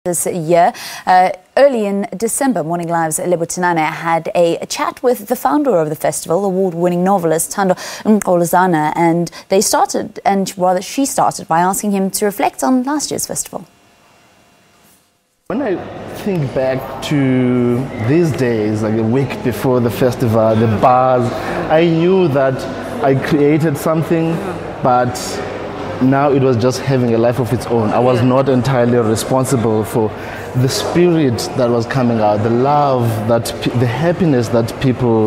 This year. Early in December, Morning Live's Lebo Thinane had a chat with the founder of the festival, award-winning novelist Thando Mgqolozana, and she started by asking him to reflect on last year's festival. When I think back to these days, like a week before the festival, the bars, I knew that I created something, but now it was just having a life of its own. I was not entirely responsible for the spirit that was coming out, the love, the happiness that people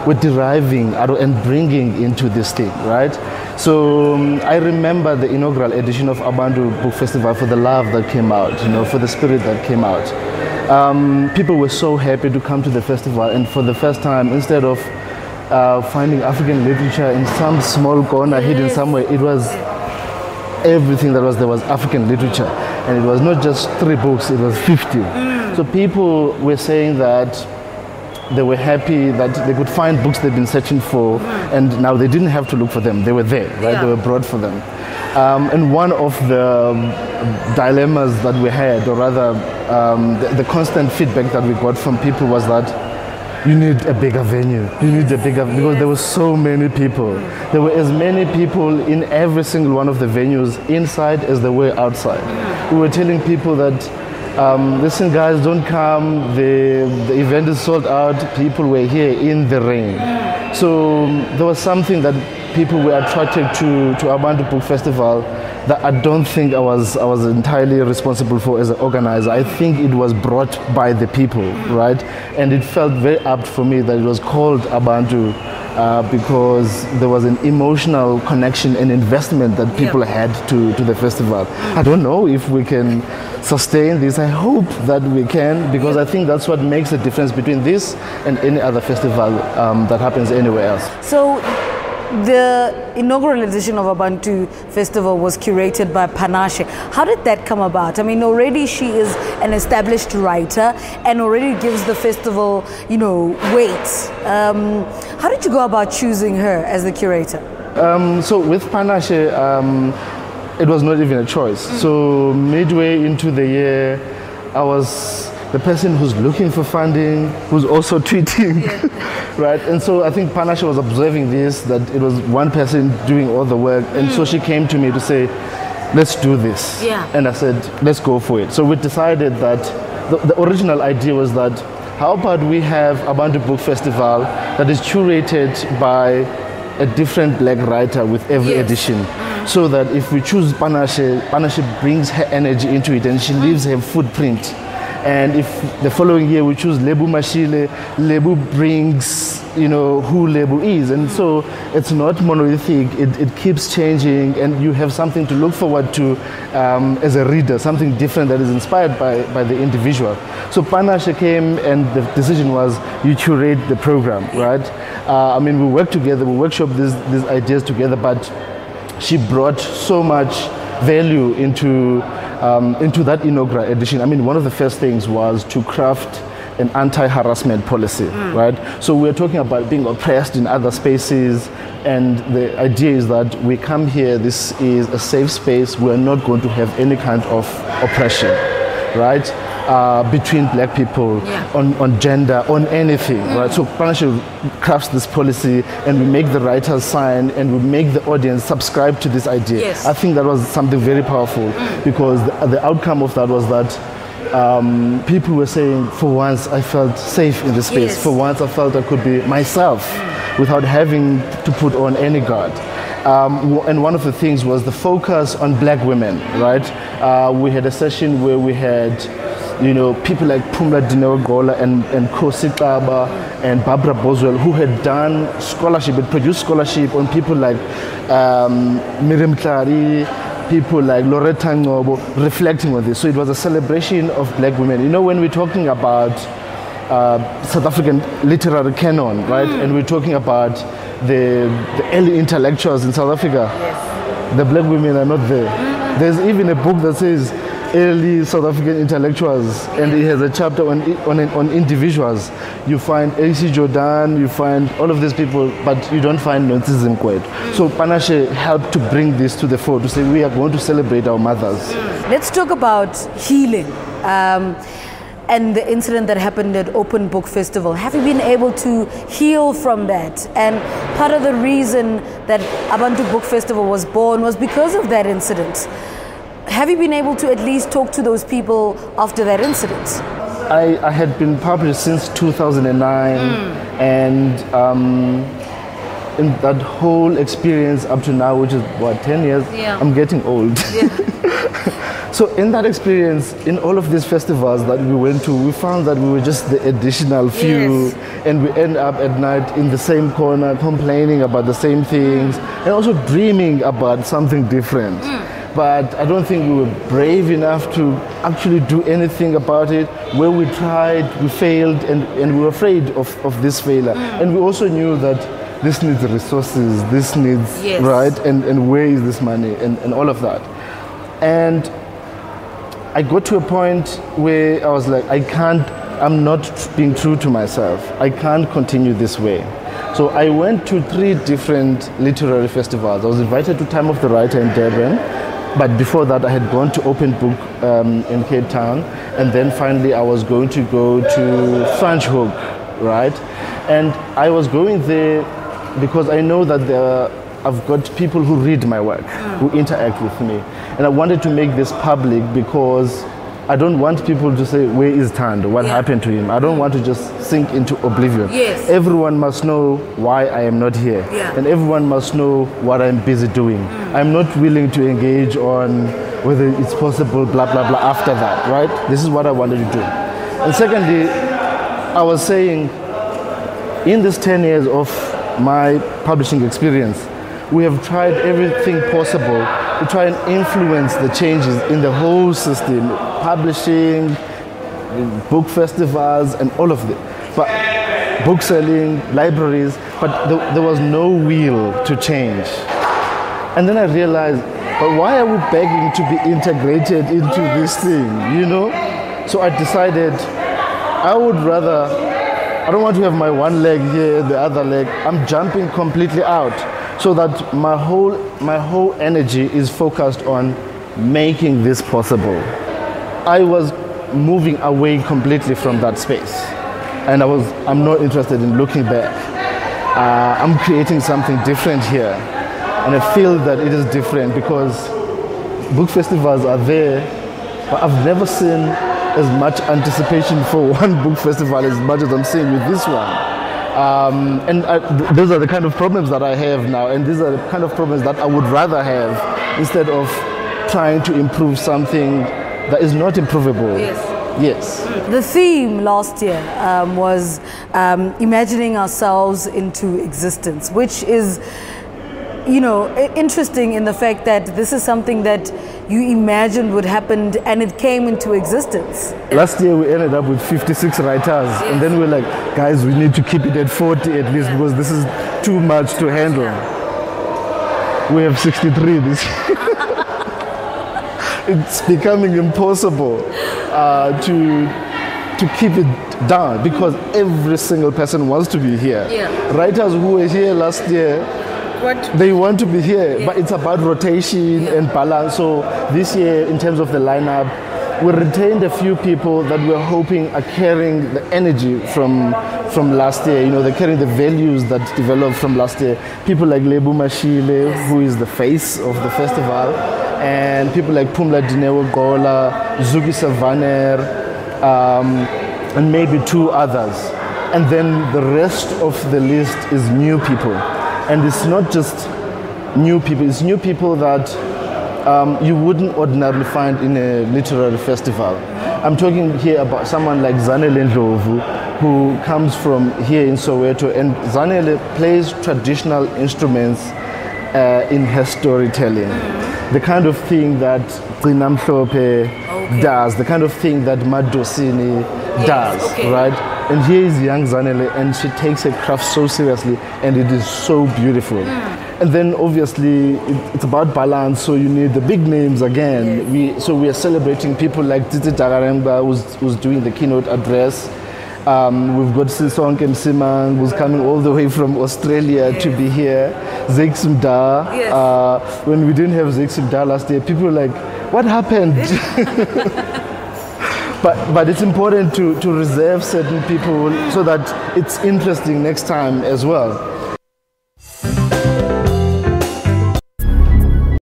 were deriving and bringing into this thing, right? So I remember the inaugural edition of Abantu Book Festival for the love that came out, for the spirit that came out. People were so happy to come to the festival, and for the first time, instead of finding African literature in some small corner hidden somewhere, it was everything that was there was African literature, and it was not just 3 books, it was 50. So people were saying that they were happy that they could find books they've been searching for, and now they didn't have to look for them, they were there, right? They were brought for them. And one of the dilemmas that we had, or rather the constant feedback that we got from people was that you need a bigger venue. You need a bigger, because there were so many people. There were as many people in every single one of the venues, inside as there were outside. We were telling people that, listen guys, don't come, the event is sold out. People were here in the rain. So there was something that people were attracted to Abantu Book Festival that I don't think I was entirely responsible for as an organizer. I think it was brought by the people, right? And it felt very apt for me that it was called Abantu because there was an emotional connection and investment that people had to the festival. I don't know if we can sustain this. I hope that we can, because I think that's what makes the difference between this and any other festival that happens anywhere else. So the inaugural edition of Abantu Festival was curated by Panache. How did that come about? I mean, already she is an established writer and already gives the festival, weight. How did you go about choosing her as the curator? So with Panache, it was not even a choice. So midway into the year, I was the person who's looking for funding, who's also tweeting, right? And so I think Panache was observing this, that it was one person doing all the work, and so she came to me to say, let's do this. And I said, let's go for it. So we decided that the original idea was that, how about we have Abantu Book Festival that is curated by a different black writer with every edition, so that if we choose Panache, Panache brings her energy into it and she leaves her footprint. And if the following year we choose Lebo Mashile, Lebo brings, who Lebo is. And so it's not monolithic, it keeps changing, and you have something to look forward to as a reader, something different that is inspired by the individual. So Panache came, and the decision was, you curate the program, right? I mean, we work together, we workshop these ideas together, but she brought so much value into that inaugural edition. I mean, one of the first things was to craft an anti-harassment policy, right? So we're talking about being oppressed in other spaces, and the idea is that we come here, this is a safe space, we're not going to have any kind of oppression, right? Between black people, on gender, on anything, right? So Panache crafts this policy, and we make the writers sign, and we make the audience subscribe to this idea. I think that was something very powerful, because the outcome of that was that people were saying, for once I felt safe in this space. For once I felt I could be myself without having to put on any guard. And one of the things was the focus on black women, right? We had a session where we had people like Pumla Dineo-Gola and Kosi Kaba and Barbara Boswell, who had done scholarship, had produced scholarship on people like Miriam Clary, people like Loretta Ngobo, reflecting on this. So it was a celebration of black women. When we're talking about South African literary canon, right? And we're talking about the early intellectuals in South Africa, the black women are not there. There's even a book that says, early South African intellectuals, and it has a chapter on individuals. You find A.C. Jordan, you find all of these people, but you don't find Nontsizi Mgqolozana. So Panashe helped to bring this to the fore, to say we are going to celebrate our mothers. Let's talk about healing. And the incident that happened at Open Book Festival. Have you been able to heal from that? And part of the reason that Abantu Book Festival was born was because of that incident. Have you been able to at least talk to those people after that incident? I had been published since 2009, and in that whole experience up to now, which is what, 10 years, I'm getting old. So in that experience, in all of these festivals that we went to, we found that we were just the additional few, and we end up at night in the same corner complaining about the same things and also dreaming about something different. But I don't think we were brave enough to actually do anything about it. Where we tried, we failed, and we were afraid of this failure. And we also knew that this needs resources, this needs, right, and where is this money, and all of that. And I got to a point where I was like, I'm not being true to myself. I can't continue this way. So I went to 3 different literary festivals. I was invited to Time of the Writer in Durban, but before that I had gone to Open Book in Cape Town, and then finally I was going to go to Franschhoek, right? And I was going there because I know that I've got people who read my work, who interact with me. And I wanted to make this public because I don't want people to say, where is Thando? What happened to him? I don't want to just sink into oblivion. Everyone must know why I am not here. And everyone must know what I'm busy doing. I'm not willing to engage on whether it's possible, blah, blah, blah, after that, right? This is what I wanted to do. And secondly, I was saying, in this 10 years of my publishing experience, we have tried everything possible to try and influence the changes in the whole system, publishing, book festivals, and all of it. But book selling, libraries, but there was no will to change. And then I realized, but why are we begging to be integrated into this thing, you know? So I decided I would rather, I don't want to have my one leg here, the other leg. I'm jumping completely out, so that my whole energy is focused on making this possible. I was moving away completely from that space, and I'm not interested in looking back. I'm creating something different here, and I feel that it is different because book festivals are there, but I've never seen as much anticipation for one book festival as much as I'm seeing with this one. Those are the kind of problems that I have now, and these are the kind of problems that I would rather have instead of trying to improve something that is not improvable. Yes. The theme last year was imagining ourselves into existence, which is, you know, interesting in the fact that this is something that you imagined would happen and it came into existence. Last year we ended up with 56 writers, and then we're like, guys, we need to keep it at 40 at least because this is too much to handle. We have 63 this year. It's becoming impossible to keep it down because every single person wants to be here. Writers who were here last year, they want to be here, but it's about rotation and balance. So this year, in terms of the lineup, we retained a few people that we're hoping are carrying the energy from last year. You know, they're carrying the values that developed from last year. People like Lebo Thinane, who is the face of the festival, and people like Phumla Dineo-Gola, Zuki Savaner, and maybe 2 others. And then the rest of the list is new people. And it's not just new people, it's new people that you wouldn't ordinarily find in a literary festival. I'm talking here about someone like Zanele Ndlovu, who comes from here in Soweto, and Zanele plays traditional instruments in her storytelling. The kind of thing that Gcina Mhlophe does, the kind of thing that Madosini does, right? And here is young Zanele, and she takes her craft so seriously, and it is so beautiful. And then obviously it's about balance, so you need the big names again. Yes. We are celebrating people like Titi Tagaremba, who's doing the keynote address. We've got Sisonke Msimang, who's coming all the way from Australia to be here. Zake Sumda. Yes. When we didn't have Zake Sumda last year, people were like, what happened? But it's important to reserve certain people so that it's interesting next time as well.